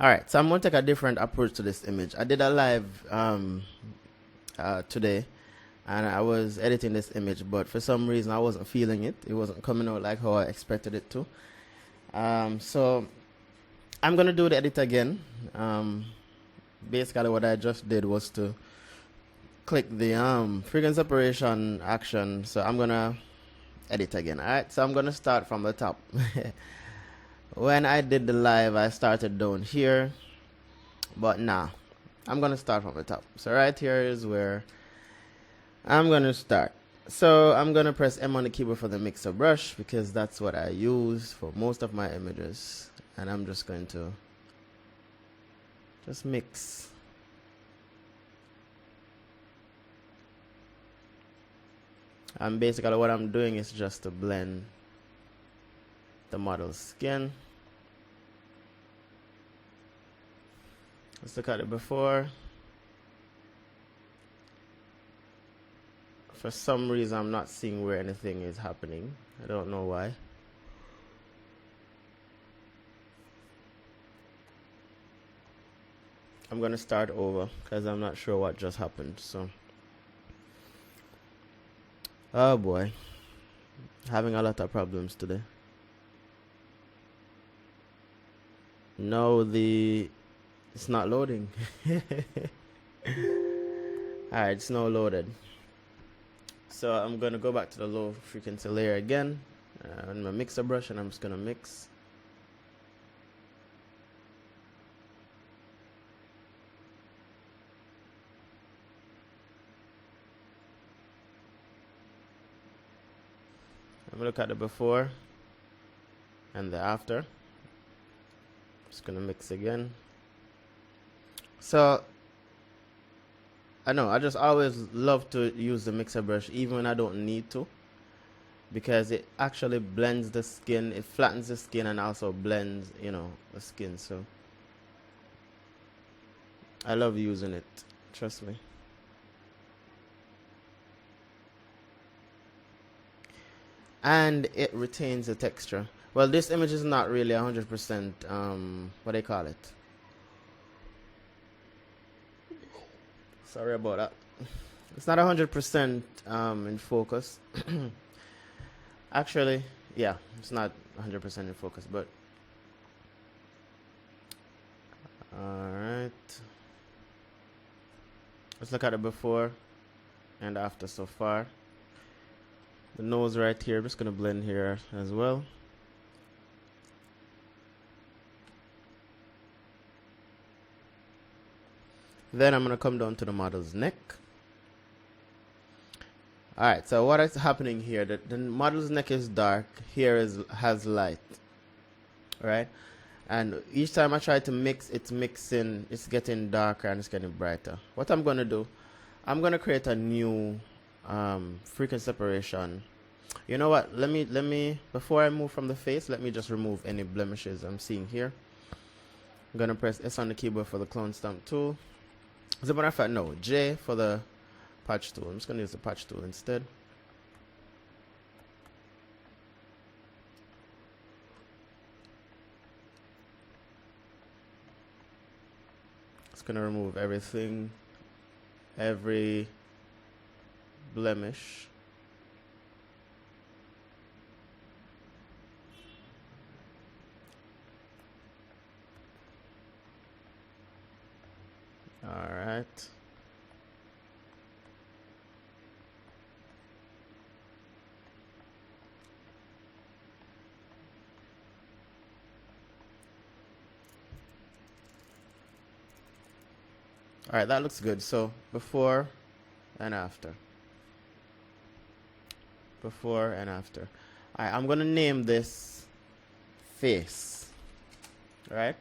Alright, so I'm going to take a different approach to this image. I did a live today, and I was editing this image, but for some reason I wasn't feeling it. It wasn't coming out like how I expected it to. So I'm going to do the edit again. Basically what I just did was to click the frequency separation action. So I'm going to edit again. Alright, so I'm going to start from the top. When I did the live, I started down here, but nah, I'm gonna start from the top. So right here is where I'm gonna start. So I'm gonna press M on the keyboard for the mixer brush because that's what I use for most of my images, and I'm just going to just mix. And basically what I'm doing is just to blend the model's skin. Let's look at it before. For some reason I'm not seeing where anything is happening. I don't know why. I'm gonna start over because I'm not sure what just happened. So oh boy, having a lot of problems today. No, it's not loading. Alright, it's now loaded. So I'm gonna go back to the low frequency layer again on my mixer brush, and I'm just gonna mix. I'm gonna look at the before and the after. Just gonna mix again. So I know I just always love to use the mixer brush even when I don't need to, because it actually blends the skin, it flattens the skin and also blends, the skin. So I love using it, trust me. And it retains the texture. Well, this image is not really 100% what they call it. Sorry about that. It's not 100% in focus. Actually, yeah, it's not 100% in focus, but alright. Let's look at it before and after so far. The nose right here, I'm just gonna blend here as well. Then I'm gonna come down to the model's neck. Alright, so what is happening here, the model's neck is dark, here has light. Right? And each time I try to mix, it's mixing, it's getting darker and it's getting brighter. What I'm gonna do, I'm gonna create a new frequency separation. You know what, let me before I move from the face, let me just remove any blemishes I'm seeing here. I'm gonna press S on the keyboard for the clone stamp tool. As a matter of fact, no, J for the patch tool. I'm just gonna use the patch tool instead. It's gonna remove everything, every blemish. Alright. Alright, that looks good. So before and after. Before and after. Alright, I'm gonna name this face. Alright?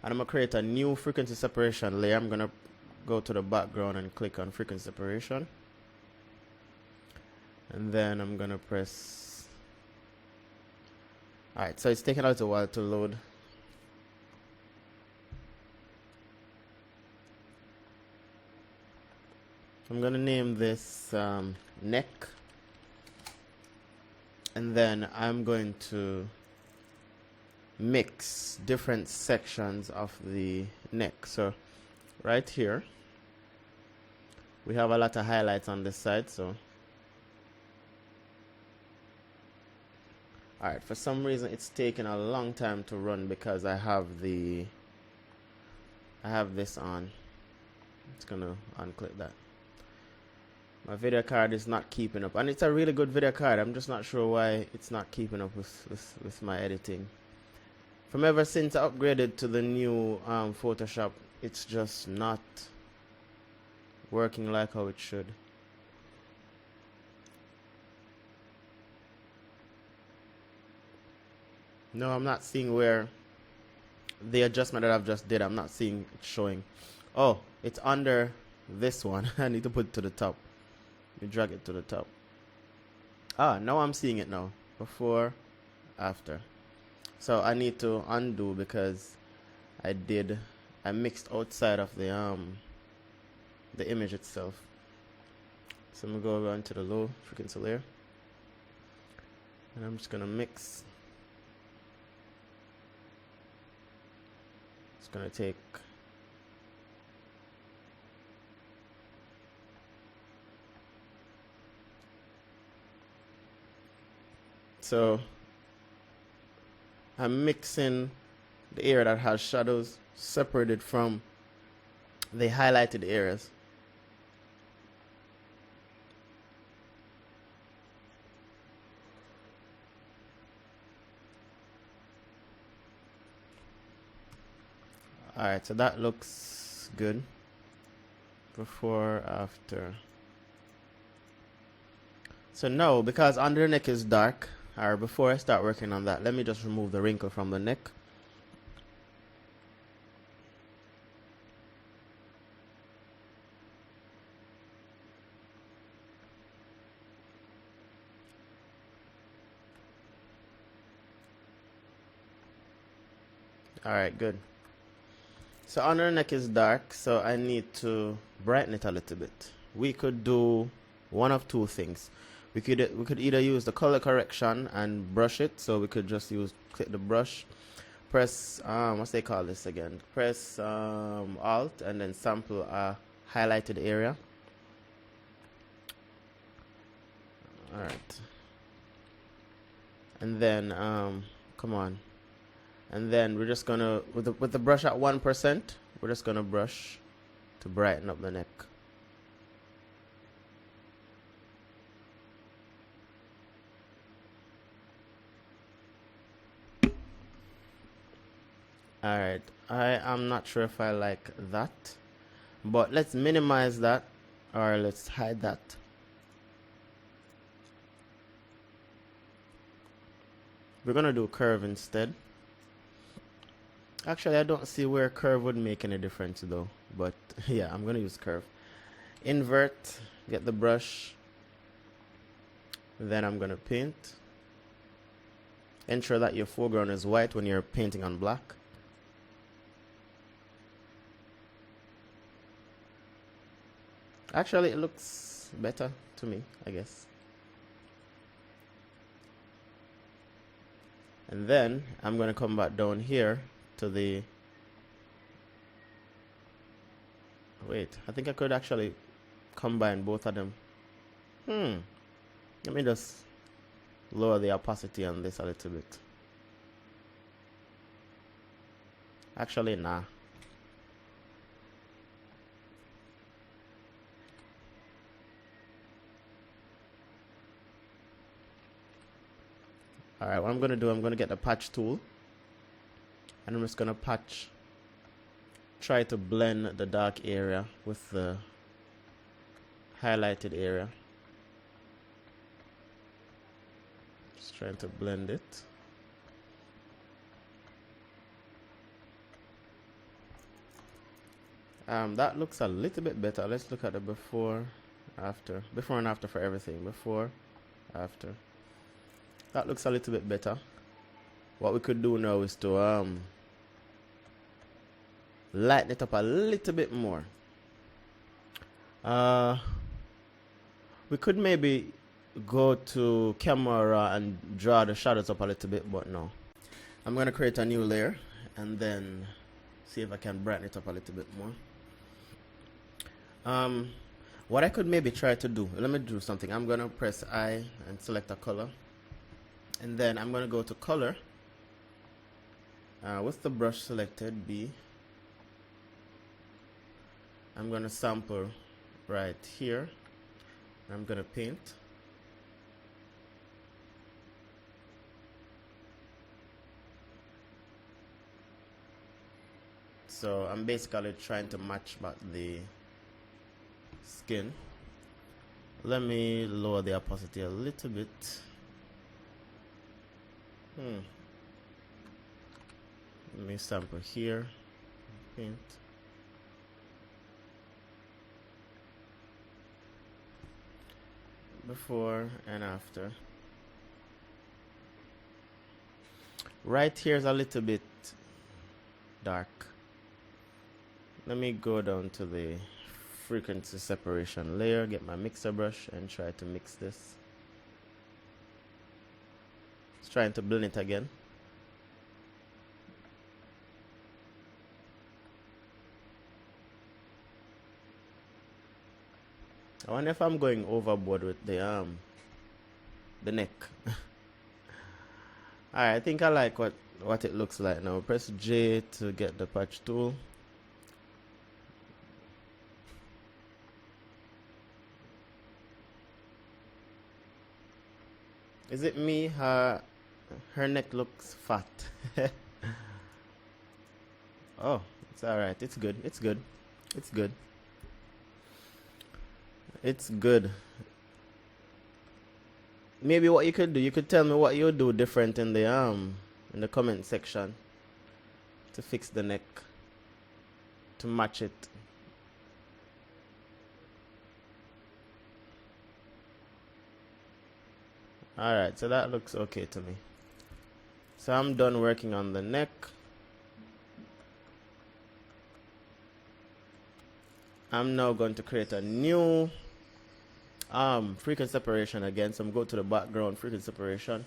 And I'm gonna create a new frequency separation layer. I'm gonna go to the background and click on frequency separation. And then I'm gonna press. Alright, so it's taking a little while to load. I'm gonna name this neck, and then I'm going to mix different sections of the neck. So right here we have a lot of highlights on this side. So alright, for some reason it's taking a long time to run because I have this on. It's gonna unclip that. My video card is not keeping up, and it's a really good video card. I'm just not sure why it's not keeping up with my editing. From ever since I upgraded to the new Photoshop, it's just not working like how it should. No, I'm not seeing where the adjustment that I've just did. I'm not seeing it showing. Oh, it's under this one. I need to put it to the top. You drag it to the top. Ah, now I'm seeing it now. Before, after. So I need to undo because I mixed outside of the image itself. So I'm gonna go over into the low frequency layer, and I'm just gonna mix. It's gonna take so I'm mixing the area that has shadows separated from the highlighted areas. Alright, so that looks good. Before, after. So now, because under the neck is dark, or before I start working on that, let me just remove the wrinkle from the neck. Alright, good. So under the neck is dark, so I need to brighten it a little bit. We could do one of two things. We could either use the color correction and brush it. So we could just click the brush, press what's they call this again? Press Alt and then sample a highlighted area. Alright. And then come on. And then we're just gonna with the brush at 1%, we're just gonna brush to brighten up the neck. Alright, I am not sure if I like that, but let's minimize that, or let's hide that. We're gonna do curve instead. Actually, I don't see where curve would make any difference though, but yeah, I'm gonna use curve. Invert, get the brush, then I'm gonna paint. Ensure that your foreground is white when you're painting on black. Actually, it looks better to me, I guess. And then I'm going to come back down here to the... Wait, I think I could actually combine both of them. Let me just lower the opacity on this a little bit. Actually, nah. Alright, what I'm going to do, I'm going to get the patch tool. And I'm just going to try to blend the dark area with the highlighted area. Just trying to blend it. That looks a little bit better. Let's look at the before, after. Before and after for everything. Before, after. That looks a little bit better. What we could do now is to lighten it up a little bit more. We could maybe go to camera and draw the shadows up a little bit, but no. I'm going to create a new layer and then see if I can brighten it up a little bit more. What I could maybe try to do, let me do something. I'm going to press I and select a color. And then I'm going to go to color. With the brush selected, B. I'm going to sample right here. I'm going to paint. So I'm basically trying to match back the skin. Let me lower the opacity a little bit. Let me sample here, paint. Before and after. Right here is a little bit dark. Let me go down to the frequency separation layer, get my mixer brush and try to mix this. It's trying to blend it again. I wonder if I'm going overboard with the neck. Alright, I think I like what it looks like now. Press J to get the patch tool. Is it me? Her neck looks fat. Oh, it's alright. It's good. It's good. It's good. It's good. Maybe what you could do, you could tell me what you do different in the comment section to fix the neck, to match it. Alright, so that looks okay to me. So I'm done working on the neck. I'm now going to create a new frequency separation again. So I'm going to the background frequency separation.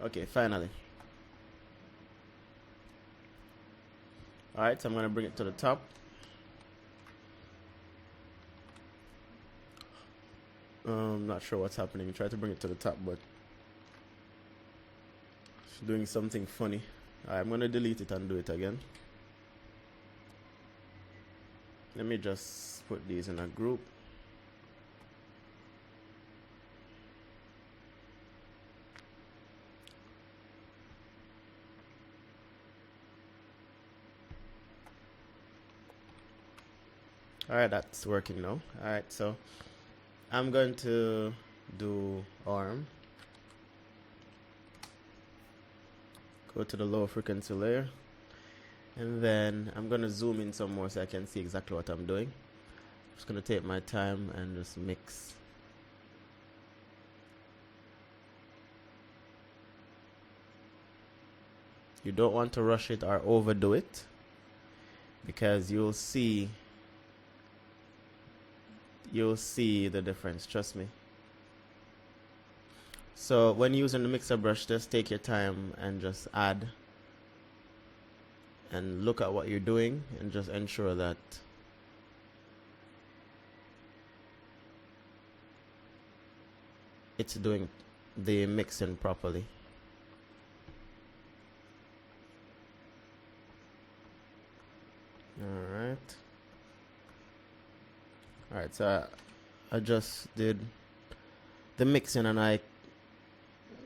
Okay, finally. Alright, so I'm going to bring it to the top. Not sure what's happening. Try to bring it to the top, but it's doing something funny. Alright, I'm going to delete it and do it again. Let me just put these in a group. Alright, that's working now. Alright, so I'm going to do arm. Go to the low frequency layer. And then I'm going to zoom in some more so I can see exactly what I'm doing. I'm just going to take my time and just mix. You don't want to rush it or overdo it, because you'll see the difference, trust me. So when using the mixer brush, just take your time and just add and look at what you're doing and just ensure that it's doing the mixing properly. Alright, so I just did the mixing and I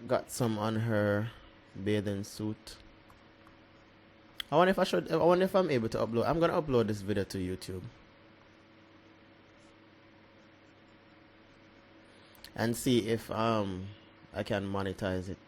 got some on her bathing suit. I wonder if I'm able to upload. I'm gonna upload this video to YouTube and see if I can monetize it.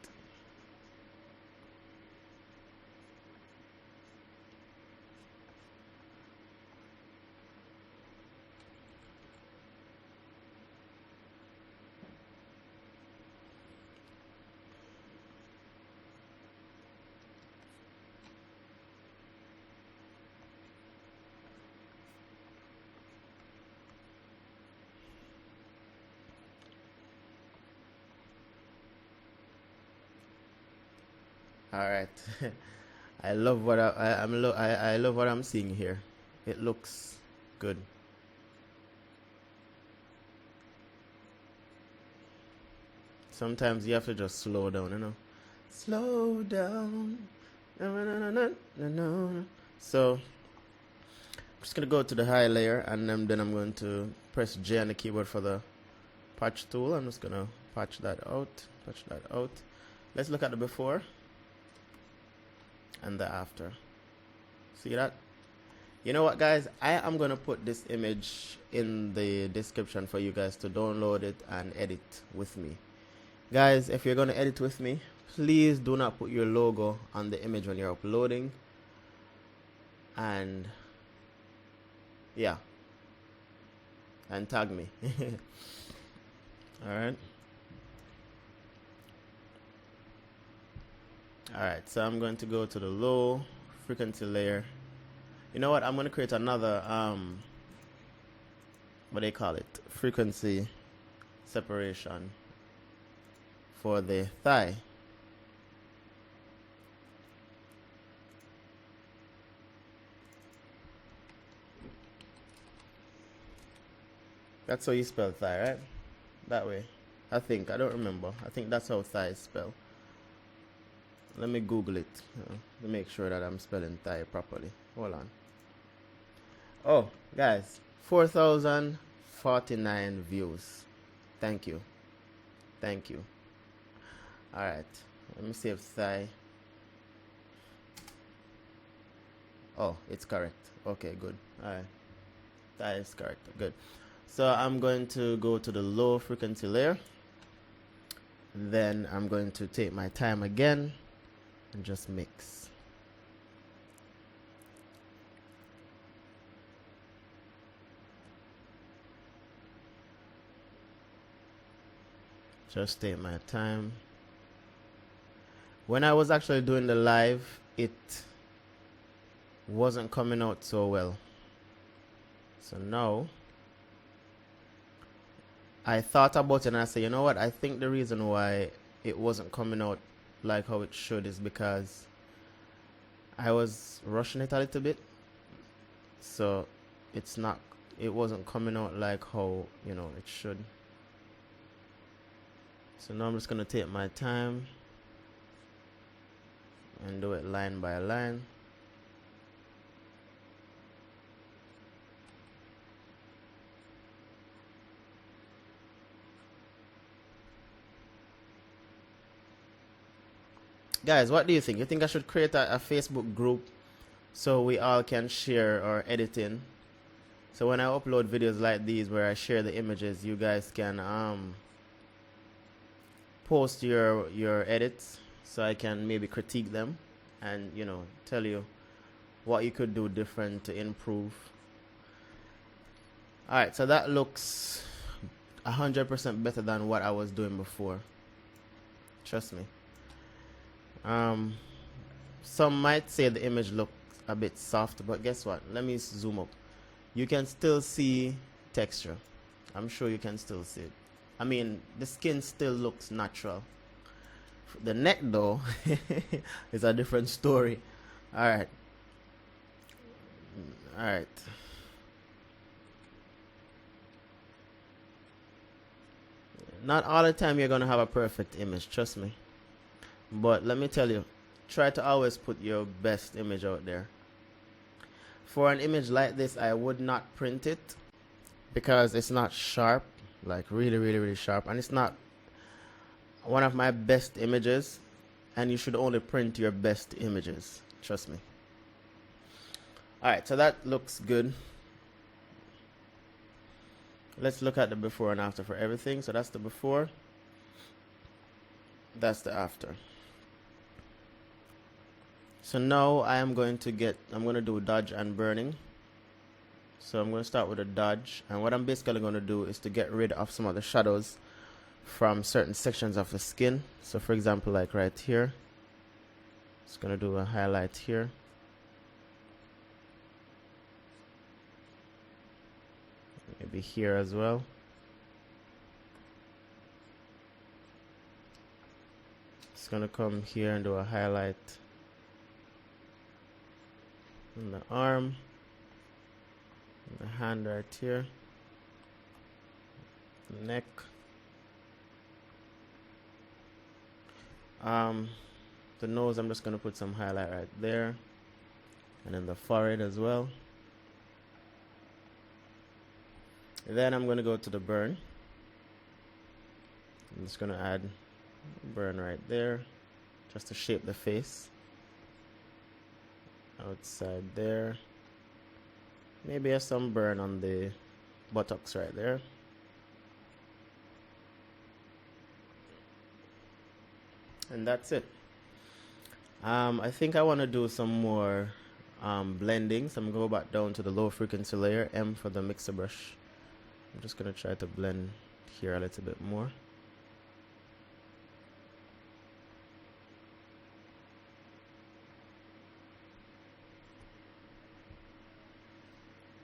All right. I love what I love what I'm seeing here. It looks good. Sometimes you have to just slow down, you know. Slow down. So I'm just gonna go to the high layer, and then I'm going to press J on the keyboard for the patch tool. I'm just gonna patch that out. Patch that out. Let's look at the before and the after. See that? You know what, guys? I am gonna put this image in the description for you guys to download it and edit with me. Guys, if you're gonna edit with me, please do not put your logo on the image when you're uploading. And yeah, and tag me. Alright. Alright, so I'm going to go to the low frequency layer. You know what? I'm going to create another what do they call it? Frequency separation for the thigh. That's how you spell thigh, right? That way. I think. I don't remember. I think that's how thigh is spelled. Let me Google it to make sure that I'm spelling thigh properly. Hold on. Oh, guys. 4,049 views. Thank you. Thank you. Alright. Let me save thigh. Oh, it's correct. Okay, good. Alright. Thigh is correct. Good. So I'm going to go to the low frequency layer. Then I'm going to take my time again and just mix. Just take my time. When I was actually doing the live, it wasn't coming out so well. So now I thought about it and I said, you know what? I think the reason why it wasn't coming out like how it should is because I was rushing it a little bit. So it wasn't coming out like how, you know, it should. So now I'm just going to take my time and do it line by line. Guys, what do you think? You think I should create a Facebook group so we all can share our editing? So when I upload videos like these where I share the images, you guys can post your edits so I can maybe critique them and, you know, tell you what you could do different to improve. Alright, so that looks 100% better than what I was doing before. Trust me. Some might say the image looks a bit soft, but guess what? Let me zoom up. You can still see texture. I'm sure you can still see it. I mean, the skin still looks natural. The neck, though, is a different story. Alright. Alright. Not all the time you're going to have a perfect image, trust me. But let me tell you, try to always put your best image out there. For an image like this, I would not print it because it's not sharp, like really sharp, and it's not one of my best images, and you should only print your best images, trust me. Alright, so that looks good. Let's look at the before and after for everything. So that's the before, that's the after. So now I'm going to do dodge and burning. So I'm going to start with a dodge, and what I'm basically going to do is to get rid of some of the shadows from certain sections of the skin. So for example, like right here, just going to do a highlight here. Maybe here as well. just gonna come here and do a highlight on the arm, the hand right here, the neck. The nose, I'm just gonna put some highlight right there, and then the forehead as well. And then I'm gonna go to the burn. I'm just gonna add burn right there, just to shape the face. Outside there, maybe have some burn on the buttocks right there. And that's it. I think I want to do some more blending, so I'm going to go back down to the low frequency layer, M for the mixer brush. I'm just going to try to blend here a little bit more.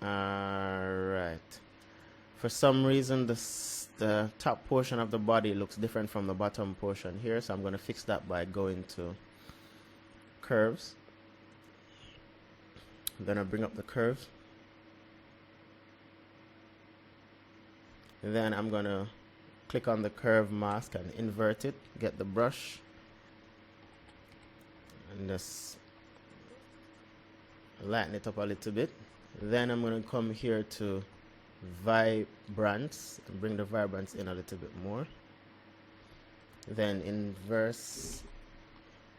Alright. For some reason, the top portion of the body looks different from the bottom portion here, so I'm going to fix that by going to curves. Then I bring up the curves. And then I'm going to click on the curve mask and invert it, get the brush, and just lighten it up a little bit. Then I'm going to come here to vibrance and bring the vibrance in a little bit more. Then inverse,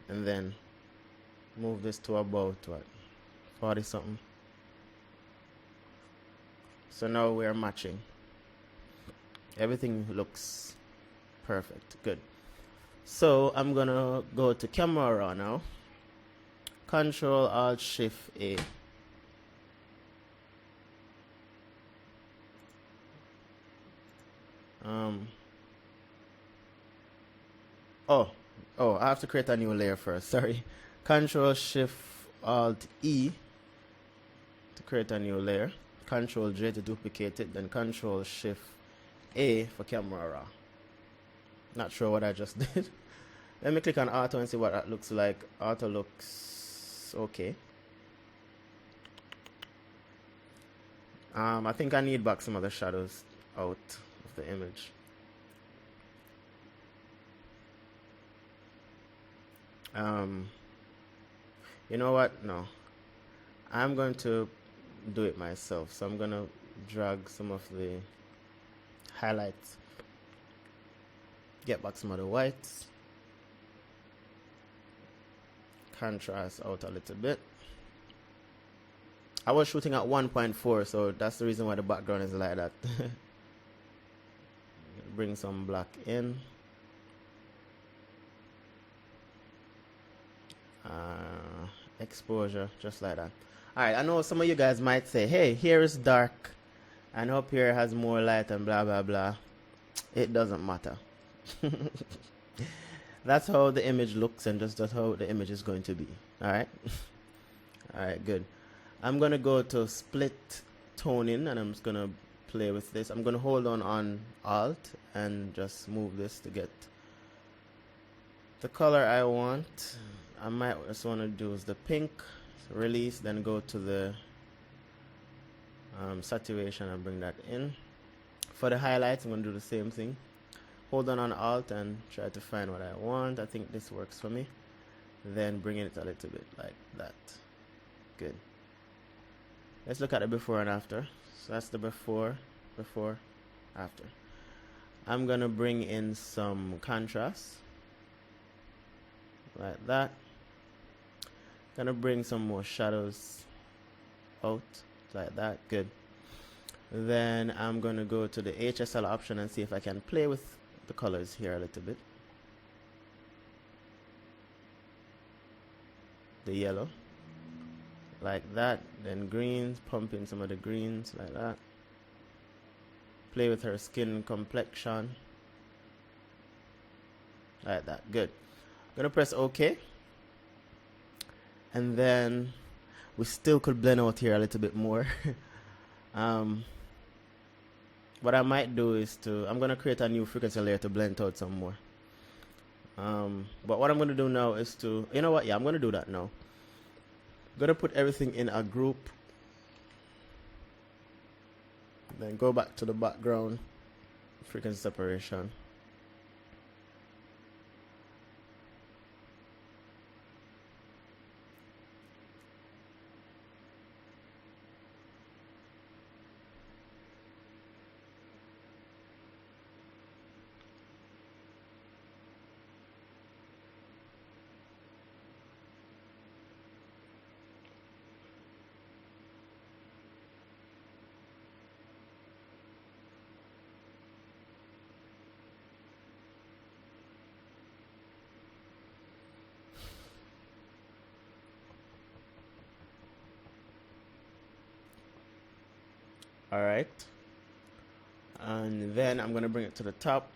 and then move this to about what, 40 something. So now we are matching. Everything looks perfect. Good. So I'm gonna go to camera raw now. Control Alt Shift A. I have to create a new layer first. Sorry. Control Shift Alt E to create a new layer. Control J to duplicate it. Then Control Shift A for camera raw. Not sure what I just did. Let me click on auto and see what that looks like. Auto looks okay. I think I need back some of the shadows out of the image. You know what? No. I'm going to do it myself. So I'm going to drag some of the highlights. Get back some of the whites. Contrast out a little bit. I was shooting at 1.4, so that's the reason why the background is like that. Bring some black in. Exposure, just like that. Alright, I know some of you guys might say, hey, here is dark and up here has more light and blah blah blah. It doesn't matter. That's how the image looks, and just that's how the image is going to be. Alright. Alright, good. I'm gonna go to split toning, and I'm just gonna play with this. I'm gonna hold on Alt and just move this to get the color I want. I might just want to do is the pink. So release, then go to the saturation and bring that in. For the highlights, I'm going to do the same thing. Hold on Alt and try to find what I want. I think this works for me. Then bring it a little bit like that. Good. Let's look at the before and after. So that's the before, after. I'm going to bring in some contrast. Like that. Gonna bring some more shadows out like that. Good. Then I'm gonna go to the HSL option and see if I can play with the colors here a little bit. The yellow like that, then greens, pump in some of the greens like that. Play with her skin complexion like that. Good. Gonna press OK, and then we still could blend out here a little bit more. What I might do is I'm gonna create a new frequency layer to blend out some more. But what I'm going to do now is to, you know what, yeah, I'm going to do that now. I'm going to put everything in a group, then go back to the background frequency separation. All right, and then I'm going to bring it to the top,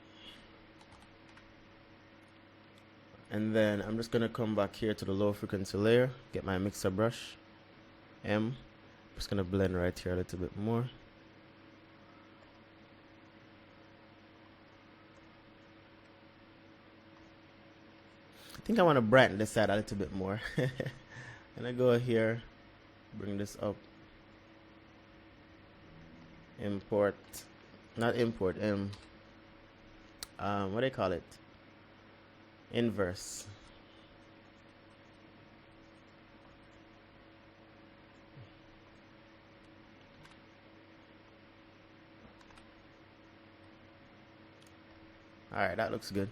and then I'm just going to come back here to the low frequency layer, get my mixer brush M, just going to blend right here a little bit more. I think I want to brighten this side a little bit more. And I go here, bring this up, import, not import, what do you call it? Inverse. All right, that looks good.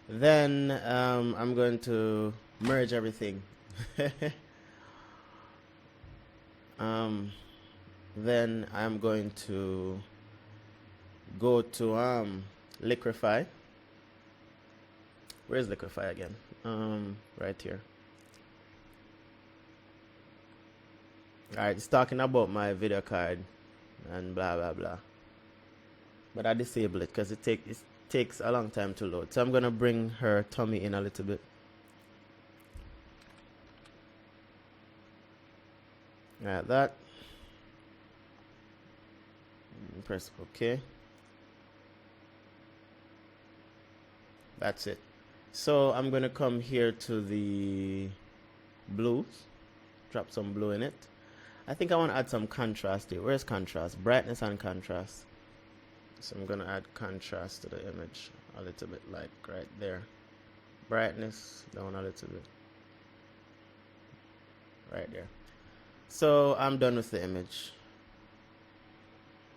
Then I'm going to merge everything. Then I'm going to go to liquefy. Where's liquefy again? Right here. Alright, it's talking about my video card and blah blah blah. But I disable it because it takes a long time to load. So I'm gonna bring her tummy in a little bit. Like that. Press OK. That's it. So I'm going to come here to the blues, drop some blue in it. I think I want to add some contrast here. Where's contrast? Brightness and contrast. So I'm going to add contrast to the image a little bit, like right there. Brightness down a little bit. Right there. So I'm done with the image.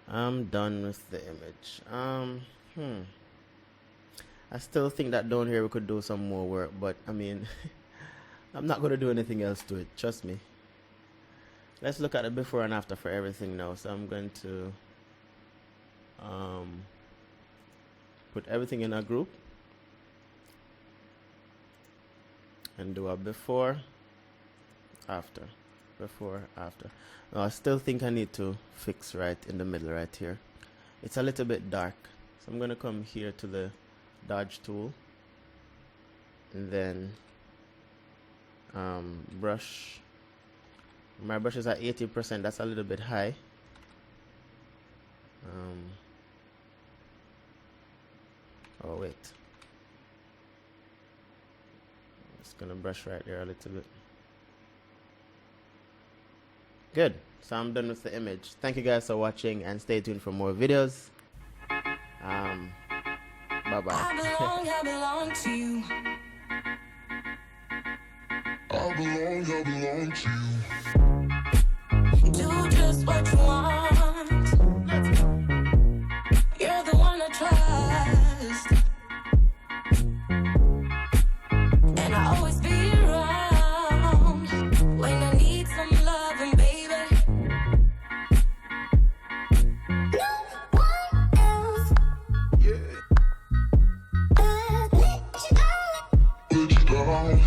I'm done with the image. I still think that down here we could do some more work, but I mean, I'm not going to do anything else to it, trust me. Let's look at the before and after for everything now. So I'm going to put everything in a group and do a before, after, before, after. Now, I still think I need to fix right in the middle right here. It's a little bit dark, so I'm going to come here to the dodge tool and then brush. My brush is at 80%. That's a little bit high. Oh wait, I'm just gonna brush right there a little bit. Good. So I'm done with the image. Thank you guys for watching and stay tuned for more videos. Bye bye. I belong to you. I belong to you. Do just what you want. You're the one I trust. And I always be around when I need some loving, baby. No one else. Yeah. Let you down.